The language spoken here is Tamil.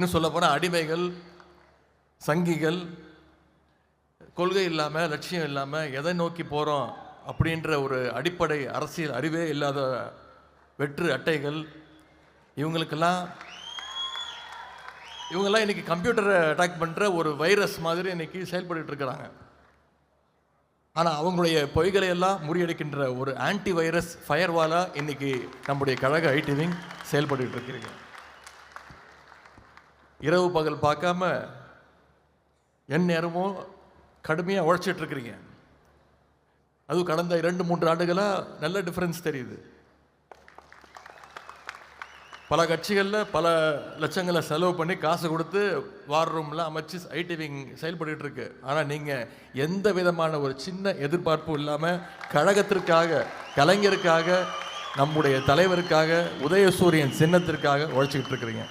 இன்னும் சொல்ல போனால் அடிமைகள், சங்கிகள், கொள்கை இல்லாமல், லட்சியம் இல்லாமல் எதை நோக்கி போகிறோம் அப்படின்ற ஒரு அடிப்படை அரசியல் அறிவே இல்லாத வெற்று அட்டைகள், இவங்கெல்லாம் இன்றைக்கி கம்ப்யூட்டரை அட்டாக் பண்ணுற ஒரு வைரஸ் மாதிரி இன்றைக்கி செயல்பட்டு இருக்கிறாங்க. ஆனால் அவங்களுடைய பொய்களை எல்லாம் முறியடிக்கின்ற ஒரு ஆன்டி வைரஸ் ஃபயர்வாலாக இன்றைக்கி நம்முடைய கழக ஐடி விங் செயல்பட்டு இருக்கிறீங்க. இரவு பகல் பார்க்காம என் நேரமும் கடுமையாக உழைச்சிட்ருக்கிறீங்க. அதுவும் கடந்த 2-3 ஆண்டுகளாக நல்ல டிஃப்ரென்ஸ் தெரியுது. பல கட்சிகளில் பல லட்சங்களை செலவு பண்ணி காசு கொடுத்து வார் ரூம்லாம் அமைச்சு ஐடி விங் செயல்பட்டு இருக்கு. ஆனால் நீங்கள் எந்த விதமான ஒரு சின்ன எதிர்பார்ப்பும் இல்லாமல் கழகத்திற்காக, கலைஞருக்காக, நம்முடைய தலைவருக்காக, உதயசூரியன் சின்னத்திற்காக உழைச்சிக்கிட்டு இருக்கிறீங்க.